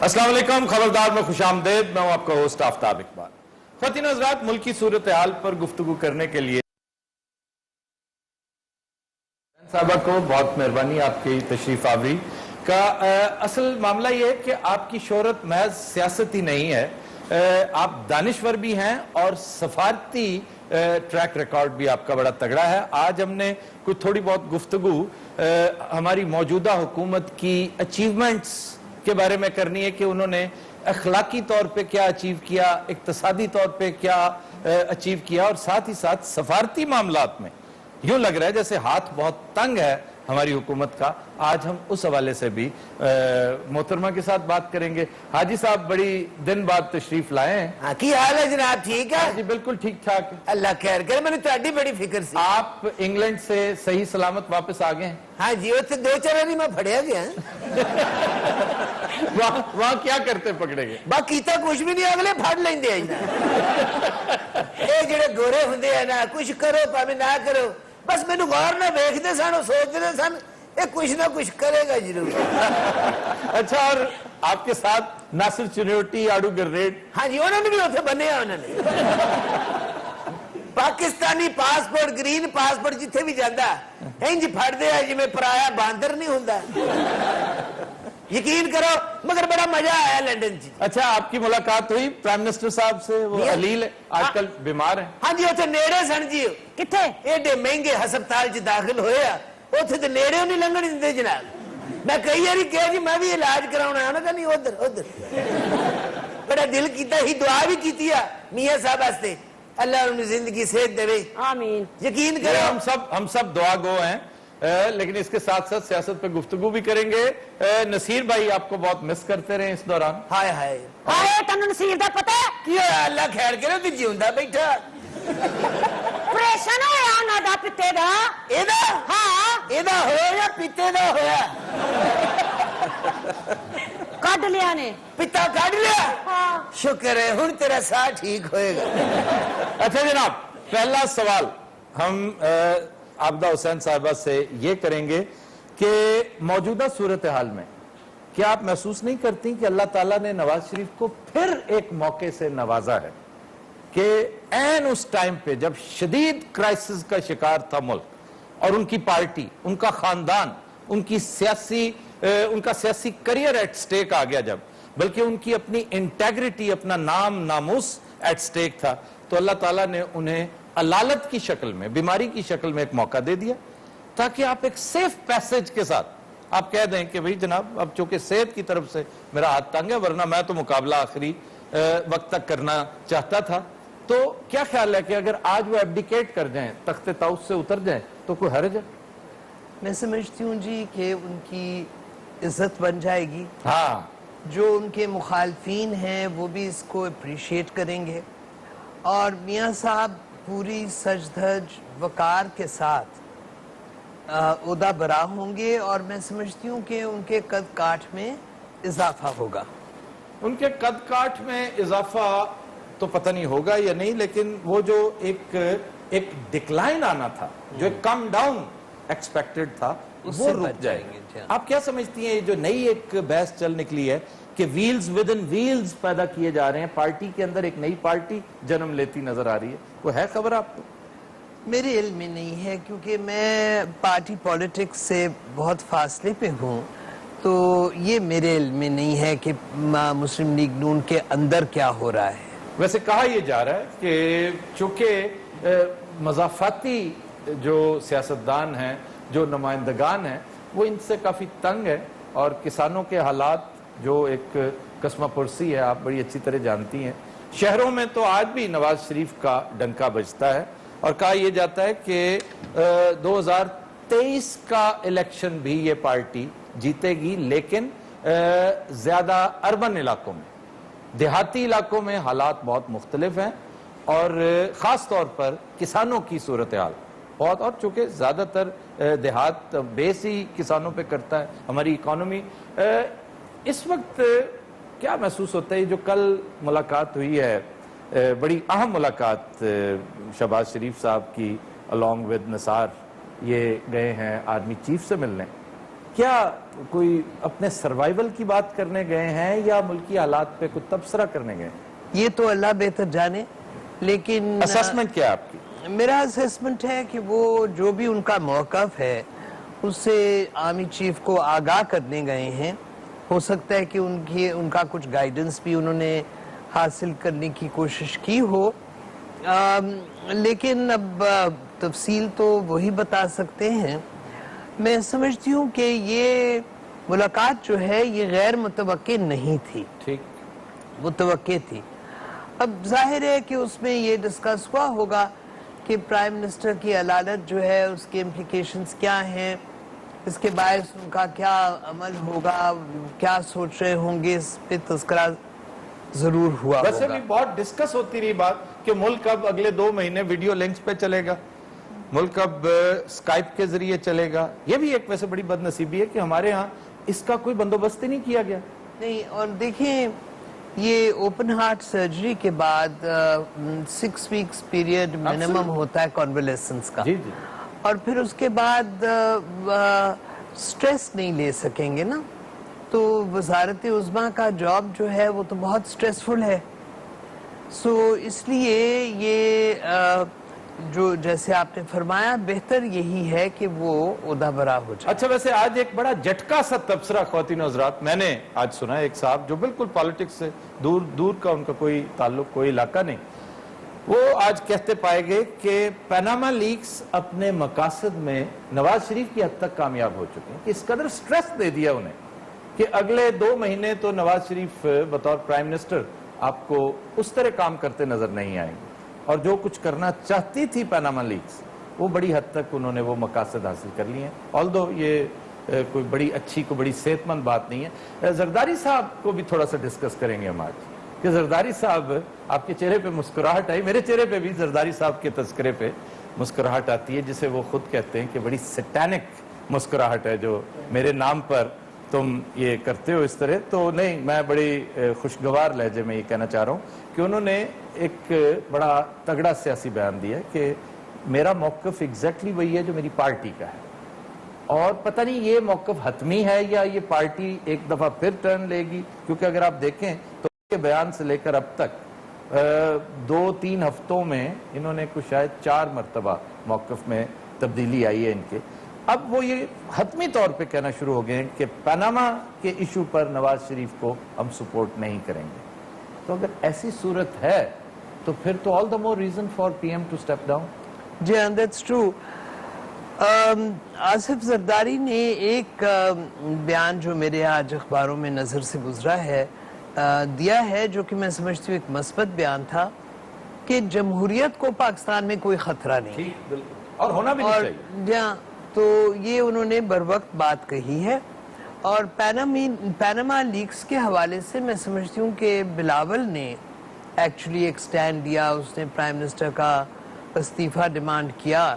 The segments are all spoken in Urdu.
السلام علیکم، خبردار میں خوش آمدید. میں ہوں آپ کا ہوسٹ آفتاب اقبال. خواتین حضرات، ملکی صورتحال پر گفتگو کرنے کے لیے صاحبہ کو بہت مہربانی آپ کی تشریف آوری کا. اصل معاملہ یہ ہے کہ آپ کی شہرت محض سیاستی نہیں ہے، آپ دانشور بھی ہیں اور سفارتی ٹریک ریکارڈ بھی آپ کا بڑا تگڑا ہے. آج ہم نے کوئی تھوڑی بہت گفتگو ہماری موجودہ حکومت کی اچیومنٹس کے بارے میں کرنی ہے کہ انہوں نے اخلاقی طور پہ کیا اچیو کیا، اقتصادی طور پہ کیا اچیو کیا، اور ساتھ ہی ساتھ سفارتی معاملات میں یوں لگ رہا ہے جیسے ہاتھ بہت تنگ ہے ہماری حکومت کا. آج ہم اس حوالے سے بھی محترمہ کے ساتھ بات کریں گے. حاجی صاحب بڑی دن بعد تشریف لائے ہیں. ہاں کی حال ہے جناب؟ ٹھیک ہے جی بالکل ٹھیک ٹھاک. اللہ خیر کرے. میں نے تہاڈی بڑی فکر سی. آپ انگلینڈ سے صحیح سلامت واپس آ گئے ہیں؟ ہاں جی، اتنے دو چار باری میں پھڑیا گیا. وہاں کیا کرتے پکڑے گئے؟ با کیتا کچھ بھی نہیں، اگلے پھڑ لیندے ہیں. اے جڑے گورے ہوندے ہیں نا، کچھ کرو پاویں نہ کرو، بس مینوں غور نہ ویکھدے سن، سوچدے سن اے کچھ نہ کچھ کرے گا ضرور. اچھا، اور آپ کے ساتھ ناصر چنیوٹی، آڑو گرریٹ؟ ہاں جی، انہوں نے بھی اتنے بنیا. انہوں نے پاکستانی پاسپورٹ، گرین پاسپورٹ جتھے بھی جاندہ انج پھڑ دے جی میں پرایا باندر نہیں ہوندا. یقین کرو، مگر بڑا مزہ آیا لنڈن جی. اچھا، آپ کی ملاقات ہوئی پرائم منسٹر صاحب سے؟ وہ علیل آج کل بیمار ہیں. ہاں جی، اتنے نیڑے سن جی. کتھے ایڈے مہنگے ہسپتال چ داخل ہوئے، اتنے تو نیڑے نہیں لنگن دے جناب. میں کئی باری کہا جی میں بھی علاج کراؤنا، انہوں نے کہا نہیں ادھر ادھر. بڑا دل کیتا ہی، دعا بھی کیتی ہے میاں صاحب واسطے، اللہ انہیں زندگی صحت دے. آمین. یقین کرو ہم سب دعا گو ہیں، لیکن اس کے ساتھ ساتھ سیاست پہ گفتگو بھی کریں گے. نصیر بھائی آپ کو بہت مس کرتے رہے اس دوران. ہائے ہائے ہائے، تنو نصیر دا پتہ ہے کی ہویا؟ اللہ خیر کرے، تو جیوندا بیٹھا. پریشن ہویا انہاں دا پتے دا. ایدا ہاں، ایدا ہویا یا پیتے دا ہویا؟ کڈ لیا نے. پتا کڈ لیا؟ ہاں. شکر ہے، ہن تیرا سا ٹھیک ہوئے گا. اچھا جناب، پہلا سوال ہم عابدہ حسین صاحبہ سے یہ کریں گے کہ موجودہ صورتحال میں کیا آپ محسوس نہیں کرتی کہ اللہ تعالیٰ نے نواز شریف کو پھر ایک موقع سے نوازا ہے کہ عین اس ٹائم پہ جب شدید کرائسس کا شکار تھا ملک، اور ان کی پارٹی، ان کا خاندان، ان کا سیاسی کریئر ایٹ سٹیک آ گیا، جب بلکہ ان کی اپنی انٹیگریٹی، اپنا نام ناموس ایٹ سٹیک تھا، تو اللہ تعالیٰ نے انہیں علالت کی شکل میں، بیماری کی شکل میں ایک موقع دے دیا تاکہ آپ ایک سیف پیسج کے ساتھ آپ کہہ دیں کہ بھئی جناب اب چونکہ صحت کی طرف سے میرا ہاتھ تنگ ہے، ورنہ میں تو مقابلہ آخری وقت تک کرنا چاہتا تھا. تو کیا خیال ہے کہ اگر آج وہ ایبڈیکیٹ کر جائیں، تخت طاؤس سے اتر جائیں، تو کوئی حرج ہے؟ میں سمجھتی ہوں جی کہ ان کی عزت بن جائے گی. ہاں، جو ان کے مخالفین ہیں وہ بھی اس کو اپریشیٹ کریں گے، اور میاں صاحب پوری سج دھج وقار کے ساتھ عہدہ برا ہوں گے، اور میں سمجھتی ہوں کہ ان کے قد کاٹ میں اضافہ ہوگا. ان کے قد کاٹ میں اضافہ تو پتہ نہیں ہوگا یا نہیں، لیکن وہ جو ایک ڈکلائن آنا تھا، جو ایک کم ڈاؤن ایکسپیکٹڈ تھا، وہ رک جائے گی. آپ کیا سمجھتی ہیں یہ جو نئی ایک بحث چل نکلی ہے کہ ویلز ود ان ویلز پیدا کیے جا رہے ہیں، پارٹی کے اندر ایک نئی پارٹی جنم لیتی نظر آ رہی ہے، وہ ہے خبر آپ کو؟ میرے علم میں نہیں ہے، کیونکہ میں پارٹی پولیٹکس سے بہت فاصلے پہ ہوں، تو یہ میرے علم میں نہیں ہے کہ مسلم لیگ نون کے اندر کیا ہو رہا ہے. ویسے کہا یہ جا رہا ہے کہ چونکہ مضافاتی جو سیاستدان ہیں، جو نمائندگان ہیں، وہ ان سے کافی تنگ ہے، اور کسانوں کے حالات جو ایک قسمہ پرسی ہے، آپ بڑی اچھی طرح جانتی ہیں. شہروں میں تو آج بھی نواز شریف کا ڈنکا بجتا ہے، اور کہا یہ جاتا ہے کہ 2023 کا الیکشن بھی یہ پارٹی جیتے گی، لیکن زیادہ اربن علاقوں میں. دیہاتی علاقوں میں حالات بہت مختلف ہیں، اور خاص طور پر کسانوں کی صورتحال بہت، اور چونکہ زیادہ تر دیہات بیس ہی کسانوں پہ کرتا ہے ہماری اکانومی. اس وقت کیا محسوس ہوتا ہے جو کل ملاقات ہوئی ہے، بڑی اہم ملاقات شہباز شریف صاحب کی along with نثار، یہ گئے ہیں آرمی چیف سے ملنے، کیا کوئی اپنے سروائیول کی بات کرنے گئے ہیں یا ملکی حالات پہ کوئی تبصرہ کرنے گئے ہیں؟ یہ تو اللہ بہتر جانے، لیکن اسسمنٹ کیا ہے آپ کی؟ میرا اسسمنٹ ہے کہ وہ جو بھی ان کا موقف ہے اس سے آرمی چیف کو آگاہ کرنے گئے ہیں. ہو سکتا ہے کہ ان کا کچھ گائیڈنس بھی انہوں نے حاصل کرنے کی کوشش کی ہو، لیکن اب تفصیل تو وہی بتا سکتے ہیں. میں سمجھتی ہوں کہ یہ ملاقات جو ہے یہ غیر متوقع نہیں تھی، ٹھیک متوقع تھی. اب ظاہر ہے کہ اس میں یہ ڈسکس ہوا ہوگا کہ پرائم منسٹر کی علالت جو ہے اس کے امپلیکیشنز کیا ہیں، اس کے باعث ان کا کیا عمل ہوگا، کیا سوچ رہے ہوں گے، اس پہ تذکرہ ضرور ہوا ہوگا. ویسے بھی بہت ڈسکس ہوتی رہی بات کہ ملک اب اگلے 2 مہینے ویڈیو لنکس پہ چلے گا، ملک اب سکائپ کے ذریعے چلے گا. یہ بھی ایک ویسے بڑی بد نصیبی ہے کہ ہمارے ہاں اس کا کوئی بندوبست ہی نہیں کیا گیا. نہیں، اور دیکھیں یہ اوپن ہارٹ سرجری کے بعد 6 ویکس پیریڈ منیمم ہوتا ہے کنولیسنس کا، جی جی، اور پھر اس کے بعد سٹریس نہیں لے سکیں گے نا. تو وزارت عظمیٰ کا جاب جو ہے وہ تو بہت سٹریسفل ہے. سو اس لیے یہ جو جیسے آپ نے فرمایا بہتر یہی ہے کہ وہ عہدہ برا ہو جائے. اچھا ویسے آج ایک بڑا جھٹکا سا تبصرہ خواتین و حضرات میں نے آج سنا ہے. ایک صاحب جو بالکل پالیٹکس سے دور کا ان کا کوئی تعلق، کوئی علاقہ نہیں، وہ آج کہتے پائے گئے کہ پیناما لیکس اپنے مقاصد میں نواز شریف کی حد تک کامیاب ہو چکے ہیں، کہ اس قدر سٹریس دے دیا انہیں کہ اگلے 2 مہینے تو نواز شریف بطور پرائم منسٹر آپ کو اس طرح کام کرتے نظر نہیں آئیں گے، اور جو کچھ کرنا چاہتی تھی پیناما لیکس وہ بڑی حد تک انہوں نے وہ مقاصد حاصل کر لیے ہیں. آلدو یہ کوئی بڑی اچھی، کوئی بڑی صحت مند بات نہیں ہے. زرداری صاحب کو بھی تھوڑا سا ڈسکس کریں گے ہم آج کہ زرداری صاحب، آپ کے چہرے پہ مسکراہٹ آئی، میرے چہرے پہ بھی زرداری صاحب کے تذکرے پہ مسکراہٹ آتی ہے، جسے وہ خود کہتے ہیں کہ بڑی سیٹینک مسکراہٹ ہے جو میرے نام پر تم یہ کرتے ہو اس طرح. تو نہیں، میں بڑی خوشگوار لہجے میں یہ کہنا چاہ رہا ہوں کہ انہوں نے ایک بڑا تگڑا سیاسی بیان دیا کہ میرا موقف ایگزیکٹلی وہی ہے جو میری پارٹی کا ہے، اور پتہ نہیں یہ موقف حتمی ہے یا یہ پارٹی ایک دفعہ پھر ٹرن لے گی. کیونکہ اگر آپ دیکھیں تو کے بیان سے لے کر اب تک 2-3 ہفتوں میں انہوں نے کچھ شاید 4 مرتبہ موقف میں تبدیلی آئی ہے ان کے. اب وہ یہ حتمی طور پہ کہنا شروع ہو گئے ہیں کہ پاناما کے ایشو پر نواز شریف کو ہم سپورٹ نہیں کریں گے. تو اگر ایسی صورت ہے تو پھر تو all the more reason for PM to step down. جی ہاں، that's true. آصف زرداری نے ایک بیان جو میرے آج اخباروں میں نظر سے گزرا ہے دیا ہے، جو کہ میں سمجھتی ہوں ایک مثبت بیان تھا کہ جمہوریت کو پاکستان میں کوئی خطرہ نہیں، اور ہونا بھی نہیں چاہیے. جہاں تو یہ انہوں نے بروقت بات کہی ہے. اور پیناما لیکس کے حوالے سے میں سمجھتی ہوں کہ بلاول نے ایکچولی ایک سٹینڈ دیا، اس نے پرائم منسٹر کا استعفیٰ ڈیمانڈ کیا،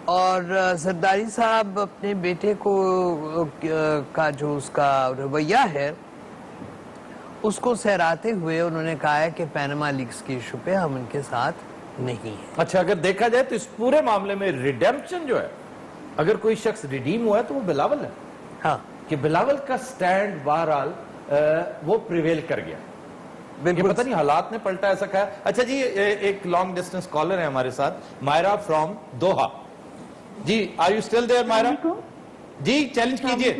اور زرداری صاحب اپنے بیٹے کو کا جو اس کا رویہ ہے اس کو سہراتے ہوئے انہوں نے کہا ہے کہ پیناما لیکس کی ایشو پہ ہم ان کے ساتھ نہیں ہیں. اچھا، اگر دیکھا جائے تو اس پورے معاملے میں ریڈیمپشن جو ہے، اگر کوئی شخص ریڈیم ہوا ہے تو وہ بلاول ہے. ہاں، کہ بلاول کا سٹینڈ بہرحال وہ پریویل کر گیا. یہ پتہ نہیں حالات نے پلٹا ایسا کہا. اچھا جی، ایک لانگ ڈسٹنس کالر ہے ہمارے ساتھ، مائرہ فرام دوحہ. جی، are you still there Maira? جی چیلنج کیجئے.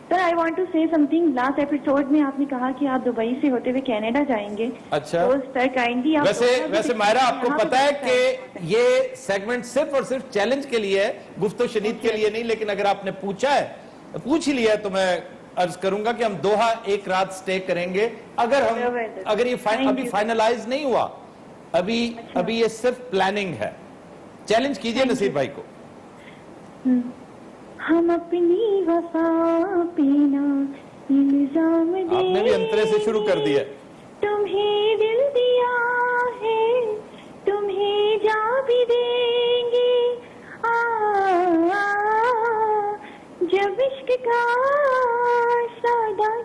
سر آئی وانٹ ٹو سے سم تھنگ. لاسٹ ایپیسوڈ میں آپ نے کہا کہ آپ دبئی سے ہوتے ہوئے کینیڈا جائیں گے. اچھا، تو سر کائنڈلی ویسے مائرہ آپ کو پتا ہے کہ یہ سیگمنٹ صرف اور صرف چیلنج کے لیے ہے، گفت و شنید کے لیے نہیں. لیکن اگر آپ نے پوچھ ہی لیا تو میں عرض کروں گا کہ ہم دوحہ 1 رات سٹے کریں گے. اگر یہ ابھی فائنلائز نہیں ہوا، ابھی یہ صرف پلاننگ ہے. چیلنج کیجئے نصیر بھائی کو. ہم اپنی وفا پینا الزام دیں، آپ نے بھی انترے سے شروع کر دیا. تمہیں دل دیا ہے، تمہیں جا بھی دیں گے. جب عشق کا سادہ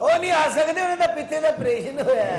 ਉਹ ਨਹੀਂ ਆ ਸਕਦੇ, ਉਹਨਾਂ ਦਾ ਪਿੱਤੇ ਦਾ ਆਪਰੇਸ਼ਨ ਹੋਇਆ ਹੈ।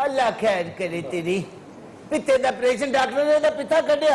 ਅੱਲਾ ਖੈਰ ਕਰੇ ਤੇਰੀ। ਪਿੱਤੇ ਦਾ ਆਪਰੇਸ਼ਨ ਡਾਕਟਰ ਨੇ ਉਹਦਾ ਪਿੱਤਾ ਕੱਢਿਆ।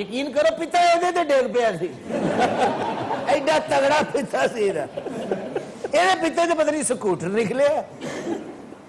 ਯਕੀਨ ਕਰੋ ਪਿੱਤਾ ਇਹਦੇ ਤੇ ਡਿੱਗ ਪਿਆ ਸੀ। ਐਡਾ ਤਗੜਾ ਪਿੱਤਾ ਸੀ ਇਹਦਾ। ਇਹਦੇ ਪਿੱਤੇ ਤੇ ਪਤਾ ਨਹੀਂ ਸਕੂਟਰ ਨਿਕਲਿਆ।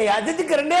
ਇਆਦਤ ਕਰਨੇ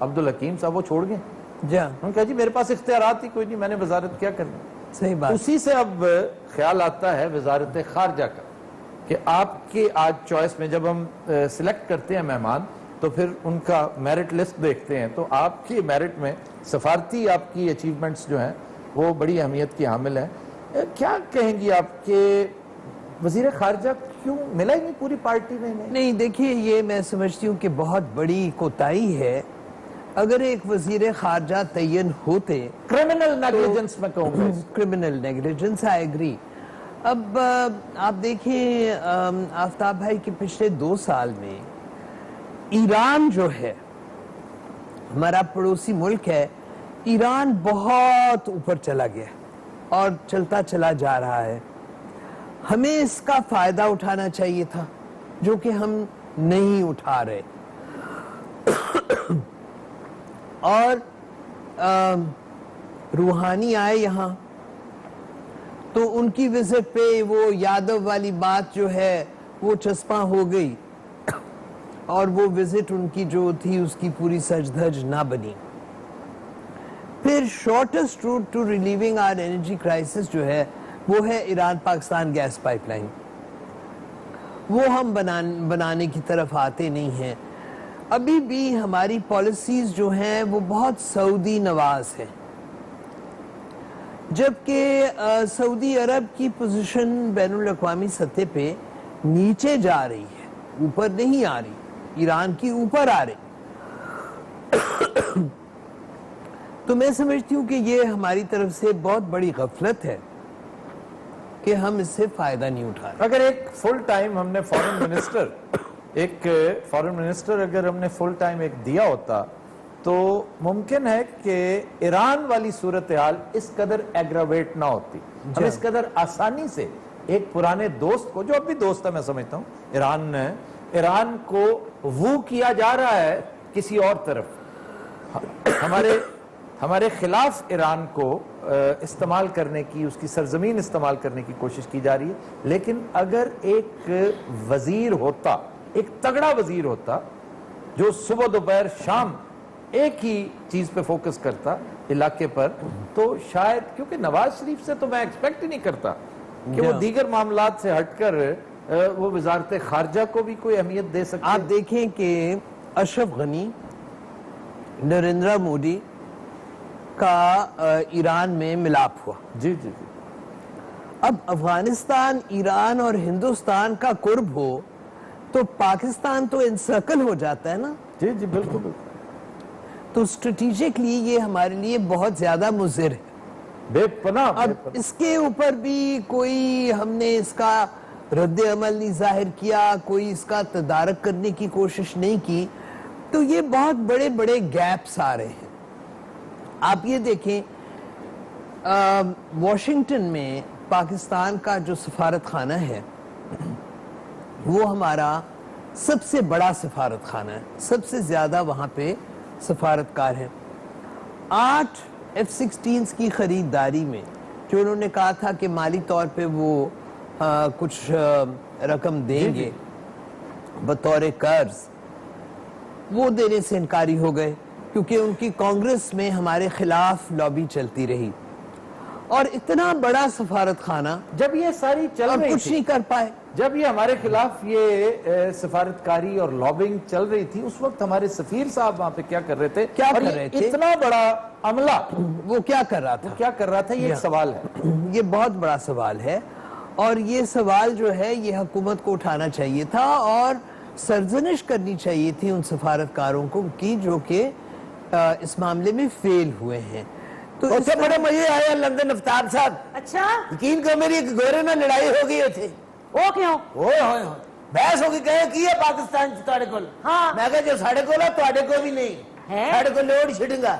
عبدالحکیم صاحب وہ چھوڑ گئے. جی انہوں نے کہا جی میرے پاس اختیارات ہی کوئی نہیں, میں نے وزارت کیا کرنی. صحیح بات. اسی سے اب خیال آتا ہے وزارت خارجہ کا کہ آپ کے آج چوائس میں جب ہم سلیکٹ کرتے ہیں مہمان تو پھر ان کا میرٹ لسٹ دیکھتے ہیں, تو آپ کی میرٹ میں سفارتی آپ کی اچیومنٹس جو ہیں وہ بڑی اہمیت کی حامل ہیں. کیا کہیں گی آپ کہ وزیر خارجہ کیوں ملا ہی نہیں پوری پارٹی میں؟ نہیں دیکھیے, یہ میں سمجھتی ہوں کہ بہت بڑی کوتاہی ہے. اگر ایک وزیر خارجہ تعین ہوتے, کرمنل نیگلیجنس میں کہوں گا, کرمنل نیگلیجنس, آئی ایگری. اب آپ دیکھیں آفتاب بھائی کہ پچھلے 2 سال میں ایران جو ہے ہمارا پڑوسی ملک ہے, ایران بہت اوپر چلا گیا اور چلتا چلا جا رہا ہے. ہمیں اس کا فائدہ اٹھانا چاہیے تھا جو کہ ہم نہیں اٹھا رہے. اور روحانی آئے یہاں تو ان کی وزٹ پہ وہ یادو والی بات جو ہے وہ چسپاں ہو گئی اور وہ وزٹ ان کی جو تھی اس کی پوری سج دھج نہ بنی. پھر shortest route to relieving our energy crisis جو ہے وہ ہے Iran Pakistan gas pipeline. وہ ہم بنانے کی طرف آتے نہیں ہیں. ابھی بھی ہماری پالیسیز جو ہیں وہ بہت سعودی نواز ہیں, جبکہ سعودی عرب کی پوزیشن بین الاقوامی سطح پہ نیچے جا رہی ہے, اوپر نہیں آ رہی. ایران کی اوپر آ رہی. تو میں سمجھتی ہوں کہ یہ ہماری طرف سے بہت بڑی غفلت ہے کہ ہم اس سے فائدہ نہیں اٹھا رہے. اگر ایک فل ٹائم ہم نے فورن منسٹر اگر ہم نے فل ٹائم ایک دیا ہوتا تو ممکن ہے کہ ایران والی صورتحال اس قدر ایگراویٹ نہ ہوتی. ہم اس قدر آسانی سے ایک پرانے دوست کو, جو اب بھی دوست ہے میں سمجھتا ہوں, ایران کو وہ کیا جا رہا ہے کسی اور طرف, ہمارے خلاف ایران کو استعمال کرنے کی, اس کی سرزمین استعمال کرنے کی کوشش کی جا رہی ہے. لیکن اگر ایک وزیر ہوتا, ایک تگڑا وزیر ہوتا جو صبح دوپہر شام ایک ہی چیز پہ فوکس کرتا علاقے پر, تو شاید, کیونکہ نواز شریف سے تو میں ایکسپیکٹ ہی نہیں کرتا کہ وہ دیگر معاملات سے ہٹ کر وہ وزارت خارجہ کو بھی کوئی اہمیت دے سکتے. آپ دیکھیں کہ اشرف غنی, نریندر مودی کا ایران میں ملاپ ہوا. جی. اب افغانستان, ایران اور ہندوستان کا قرب ہو تو پاکستان تو انسرکل ہو جاتا ہے نا. جی بالکل. تو اسٹریٹجکلی یہ ہمارے لیے بہت زیادہ مضر ہے, بے پناہ. اب اس کے اوپر بھی کوئی ہم نے اس کا رد عمل نہیں ظاہر کیا, کوئی اس کا تدارک کرنے کی کوشش نہیں کی, تو یہ بہت بڑے بڑے گیپس آ رہے ہیں. آپ یہ دیکھیں واشنگٹن میں پاکستان کا جو سفارت خانہ ہے وہ ہمارا سب سے بڑا سفارت خانہ ہے, سب سے زیادہ وہاں پہ سفارتکار ہیں. 8 F-16 کی خریداری میں جو انہوں نے کہا تھا کہ مالی طور پہ وہ کچھ رقم دیں گے بطور قرض, وہ دینے سے انکاری ہو گئے کیونکہ ان کی کانگریس میں ہمارے خلاف لابی چلتی رہی. اور اتنا بڑا سفارت خانہ جب یہ ساری چل رہی کچھ نہیں کر پائے. جب یہ ہمارے خلاف یہ سفارتکاری اور لابنگ چل رہی تھی, اس وقت ہمارے سفیر صاحب وہاں پہ کیا کر رہے تھے, کیا کر رہے تھے, اتنا بڑا عملہ وہ کیا کر رہا تھا, یہ ایک سوال ہے. یہ بہت بڑا سوال ہے, اور یہ سوال جو ہے یہ حکومت کو اٹھانا چاہیے تھا اور سرزنش کرنی چاہیے تھی ان سفارتکاروں کو کی جو کہ اس معاملے میں فیل ہوئے ہیں. تو اس سے بڑے مزے آئے لندن آفتاب صاحب. اچھا, یقین کرو میری ایک گورے میں لڑائی ہو گئی تھی. وہ کیوں؟ بحث ہو گئی, کہے کی ہے پاکستان تھوڑے کول. ہاں, میں کہا جو ساڑھے کول ہے تھوڑے کو بھی نہیں, ساڑھے کو لوڑ چھڑیں گا.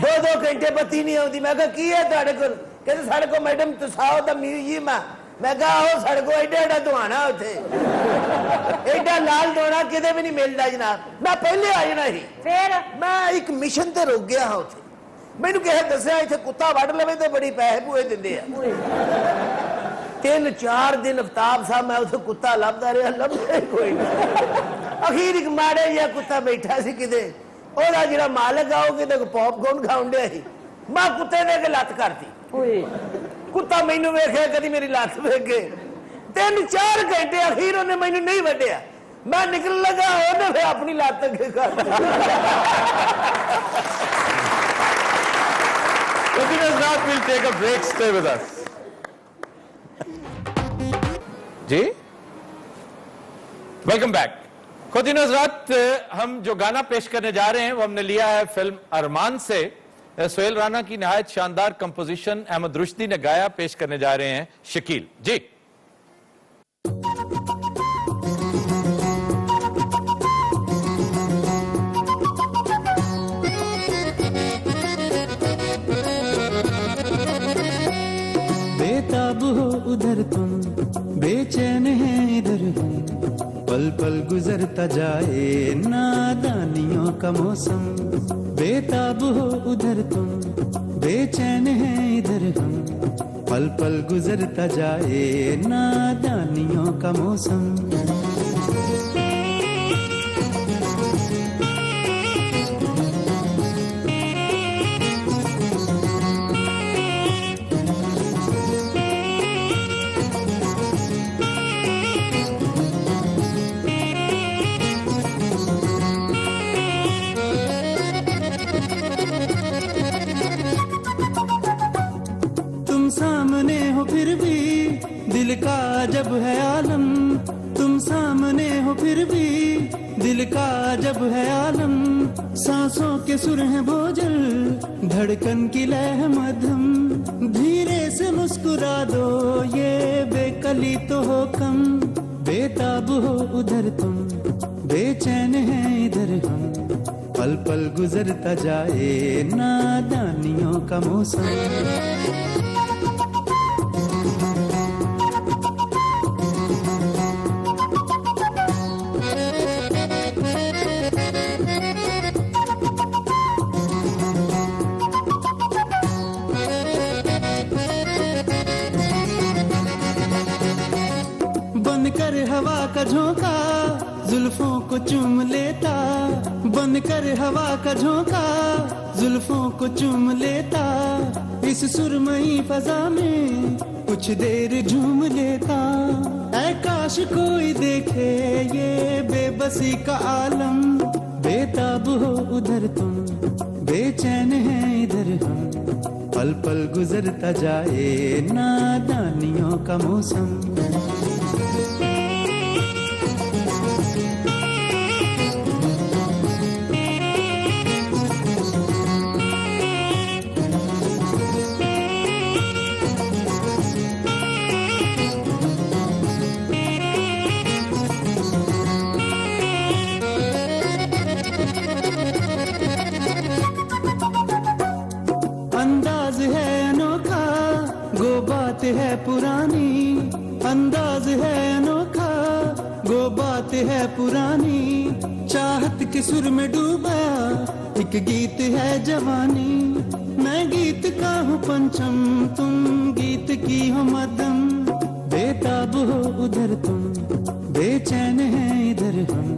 2 گھنٹے بتی نہیں ہوتی. میں کہا کی ہے تھوڑے کول, کہتے ساڑھے کو میڈم تساؤ دا میوزیم ہے. میں کہا آؤ ساڑھے کو ایڈا ایڈا دوانا ہوتے, ایڈا لال دوانا کدے بھی نہیں ملتا جناب. میں پہلے آ جانا ہی, پھر میں ایک مشن تے رک گیا ہاں اتنے. مینوں کہے دسیا اتنے کتا وڈ لوے تے بڑی پیسے پوئے دندے ہیں. 3-4 دن آفتاب صاحب میں اتنے کتا لبدا رہا, لبدا کوئی نہیں. اخیر ایک ماڑے جہا کتا بیٹھا سی کدے اوہدا جڑا مالک آ وہ کدے پاپ کارن کھاؤن ڈیا سی میں کتے نے کے لت کرتی کتا مینوں ویکھے کدی میری لت ویکھے 3-4 گھنٹے اخیر انہیں مینوں نہیں وڈیا میں نکل لگا انہیں پھر اپنی لت اگے کر حضرات we'll take a break, stay with us. جی ویلکم بیک. خواتین حضرات ہم جو گانا پیش کرنے جا رہے ہیں وہ ہم نے لیا ہے فلم ارمان سے. سہیل رانا کی نہایت شاندار کمپوزیشن احمد رشدی نے گایا. پیش کرنے جا رہے ہیں شکیل جی. بےتاب ہو ادھر تم بے چین ہے ادھر ہم پل پل گزرتا جائے نادانیوں کا موسم. بےتاب ہو ادھر تم بے چین ہے ادھر ہم پل پل گزرتا جائے نادانیوں کا موسم. سامنے ہو پھر بھی دل کا جب ہے عالم. تم سامنے ہو پھر بھی دل کا جب ہے عالم. سانسوں کے سر ہیں بوجھل دھڑکن کی لہ مدھم. دھیرے سے مسکرا دو یہ بے کلی تو ہو کم. بےتاب ہو ادھر تم بے چین ہے ادھر ہم پل پل گزرتا جائے نادانیوں کا موسم. بن کر ہوا کا جھونکا زلفوں کو چوم لیتا. بن کر ہوا کا جھونکا زلفوں کو چوم لیتا. اس سرمئی فضا میں کچھ دیر جھوم لیتا. اے کاش کوئی دیکھے یہ بے بسی کا عالم. بےتاب ہو ادھر تم بے چین ہے ادھر ہم پل پل گزرتا جائے نادانیوں کا موسم. انداز ہے انوکھا گو بات ہے پرانی. انداز ہے انوکھا گو بات ہے پرانی. چاہت کے سر میں ڈوبا ایک گیت ہے جوانی. میں گیت کا ہوں پنچم تم گیت کی ہو مدم. بےتاب ہو ادھر تم بے چین ہے ادھر ہم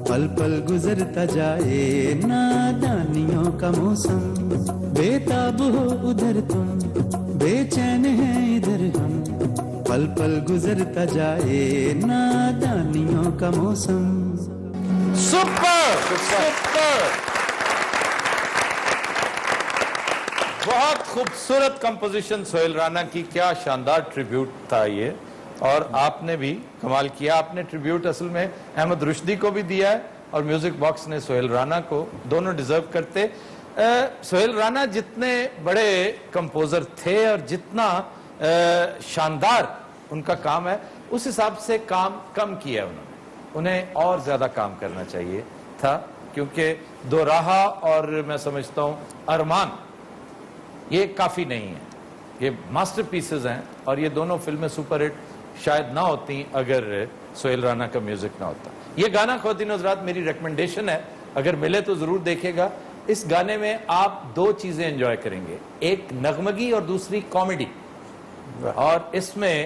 پل پل گزرتا جائے نادانیوں کا موسم. بےتاب ہو ادھر تم بے چین ہے ادھر ہم پل پل گزرتا جائے نادانیوں کا موسم. سپر سپر بہت خوبصورت کمپوزیشن سہیل رانا کی. کیا شاندار ٹریبیوٹ تھا یہ. اور آپ نے بھی کمال کیا. آپ نے ٹریبیوٹ اصل میں احمد رشدی کو بھی دیا ہے اور میوزک باکس نے سہیل رانا کو. دونوں ڈیزرو کرتے. سہیل رانا جتنے بڑے کمپوزر تھے اور جتنا شاندار ان کا کام ہے اس حساب سے کام کم کیا ہے انہیں اور زیادہ کام کرنا چاہیے تھا. کیونکہ دو راہا اور میں سمجھتا ہوں ارمان یہ کافی نہیں ہے. یہ ماسٹر پیسز ہیں اور یہ دونوں فلمیں سپر ہٹ شاید نہ ہوتی اگر سہیل رانا کا میوزک نہ ہوتا. یہ گانا خواتین حضرات میری ریکمنڈیشن ہے, اگر ملے تو ضرور دیکھے گا. اس گانے میں آپ دو چیزیں انجوائے کریں گے, ایک نغمگی اور دوسری کامیڈی. اور اس میں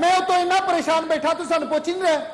ਮੈਂ ਉਹ ਤੋਂ ਇੰਨਾ ਪਰੇਸ਼ਾਨ ਬੈਠਾ, ਤੂੰ ਸਾਨੂੰ ਪੁੱਛ ਹੀ ਨਹੀਂ ਰਿਹਾ।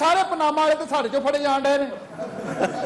ਸਾਰੇ ਪਨਾਮਾ ਵਾਲੇ ਤੇ ਸਾਡੇ ਚੋਂ ਫੜੇ ਜਾਣ ਡਏ ਨੇ।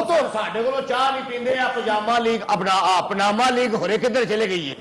ਉਤੋਂ ਸਾਡੇ ਕੋਲੋਂ ਚਾਹ ਨਹੀਂ ਪੀਂਦੇ ਆ। ਪਜਾਮਾ ਲੀਗ ਆਪਣਾ ਪਨਾਮਾ ਲੀਗ ਹੋਰੇ ਕਿੱਧਰ ਚਲੇ ਗਈ ਹੈ?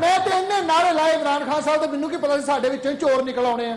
ਮੈਂ ਤੇ ਇੰਨੇ ਨਾਰੇ ਲਾਏ ਇਮਰਾਨ ਖਾਨ ਸਾਹਿਬ ਤੇ ਮੈਨੂੰ ਕੀ ਪਤਾ ਸੀ ਸਾਡੇ ਵਿੱਚੋਂ ਹੀ ਚੋਰ ਨਿਕਲ ਆਉਣੇ ਆ।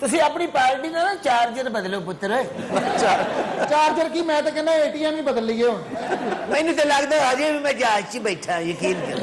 ਤੁਸੀਂ ਆਪਣੀ ਪਾਰਟੀ ਦਾ ਨਾ ਚਾਰਜਰ ਬਦਲੋ ਪੁੱਤਰ। ਚਾਰਜਰ ਕੀ, ਮੈਂ ਤਾਂ ਕਹਿੰਦਾ ਏਟੀਐਮ ਹੀ ਬਦਲ ਲਈਏ ਹੁਣ। ਮੈਨੂੰ ਤਾਂ ਲੱਗਦਾ ਅਜੇ ਵੀ ਮੈਂ ਜਹਾਜ਼ 'ਚ ਬੈਠਾ, ਯਕੀਨ ਕਰੋ।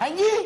ਹਾਂਜੀ,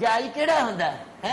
ਜਹਾਜ਼ ਕਿਹੜਾ ਹੁੰਦਾ ਹੈ?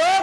2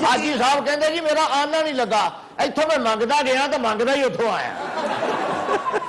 ਹਾਜੀ ਸਾਹਿਬ ਕਹਿੰਦੇ ਜੀ ਮੇਰਾ ਆਨਾ ਨਹੀਂ ਲੱਗਾ, ਇੱਥੋਂ ਮੈਂ ਮੰਗਦਾ ਗਿਆ ਤਾਂ ਮੰਗਦਾ ਹੀ ਉੱਥੋਂ ਆਇਆ।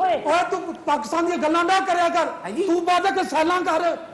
ਓਏ ਤੂੰ ਪਾਕਿਸਤਾਨ ਦੀਆਂ ਗੱਲਾਂ ਨਾ ਕਰਿਆ ਕਰ, ਹਾਂਜੀ। ਤੂੰ ਬਾਅਦ ਵਿੱਚ ਸੈਲਾਂ ਕਰ।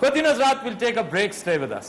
Khotin Hazrat will take a break. Stay with us.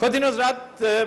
Khotin Hazrat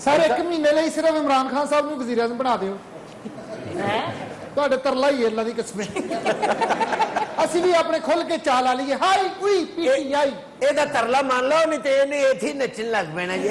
sir ਇੱਕ ਮਹੀਨੇ ਲਈ ਸਿਰਫ ਇਮਰਾਨ ਖਾਨ ਸਾਹਿਬ ਨੂੰ ਵਜ਼ੀਰ ਆਜ਼ਮ ਬਣਾ ਦਿਓ, ਤੁਹਾਡੇ ਤਰਲਾ ਹੀ ਅੱਲਾ ਦੀ ਕਸਮ ਅਸੀਂ ਵੀ ਆਪਣੇ ਖੁੱਲ ਕੇ ਚਾਲ ਆ ਲਈਏ। ਹਾਈ ਉਈ ਪੀਟੀਆਈ ਇਹਦਾ ਤਰਲਾ ਮੰਨ ਲਓ, ਨਹੀਂ ਤੇ ਇਹਨੇ ਇੱਥੇ ਹੀ ਨੱਚਣ ਲੱਗ ਪੈਣਾ ਜੀ।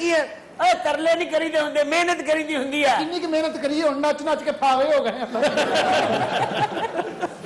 ਕੀ ਹੈ? ਓਏ ਤਰਲੇ ਨਹੀਂ ਕਰੀਦੇ ਹੁੰਦੇ, ਮਿਹਨਤ ਕਰੀਦੀ ਹੁੰਦੀ ਆ। ਕਿੰਨੀ ਕੁ ਮਿਹਨਤ ਕਰੀਏ, ਹੁਣ ਨੱਚ ਨੱਚ ਕੇ ਫਾਵੇ ਹੋ ਗਏ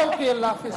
ਓਕੇ ਅੱਲਾ ਹਾਫਿਜ਼।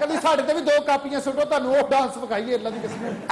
ਕਦੀ ਸਾਡੇ ਤੇ ਵੀ 2 ਕਾਪੀਆਂ ਸੁੱਟੋ, ਤੁਹਾਨੂੰ ਉਹ ਡਾਂਸ ਵਿਖਾਈਏ ਅੱਲਾ ਦੀ ਕਸਮ।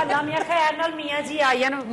ਅੱਲਾ ਮੀਆਂ ਖੈਰ ਨਾਲ ਮੀਆਂ ਜੀ ਆਇਆਂ ਨੂੰ।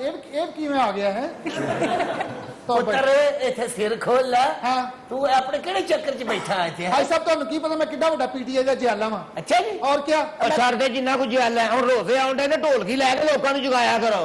ਇਹ ਕਿਵੇਂ ਆ ਗਿਆ ਹੈ? ਪੁੱਤਰ ਇੱਥੇ ਸਿਰ ਖੋਲ ਲੈ। ਹਾਂ। ਤੂੰ ਆਪਣੇ ਕਿਹੜੇ ਚੱਕਰ 'ਚ ਬੈਠਾ ਇੱਥੇ? ਭਾਈ ਸਾਹਿਬ ਤੁਹਾਨੂੰ ਕੀ ਪਤਾ ਮੈਂ ਕਿੱਡਾ ਵੱਡਾ ਪੀਟੀਆਈ ਦਾ ਜਿਆਲਾ ਵਾਂ। ਅੱਛਾ ਜੀ। ਔਰ ਕੀ? ਸਰ ਦੇ ਜਿੰਨਾ ਕੁ ਜਲ ਹੈ, ਹੁਣ ਰੋਜ਼ੇ ਆਉਂਦੇ ਨੇ, ਢੋਲਕੀ ਲੈ ਕੇ ਲੋਕਾਂ ਨੂੰ ਜਗਾਇਆ ਕਰੋ।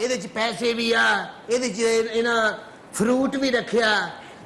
ਇਹਦੇ 'ਚ ਪੈਸੇ ਵੀ ਆ, ਇਹਦੇ 'ਚ ਇਹਨਾਂ ਫਰੂਟ ਵੀ ਰੱਖਿਆ,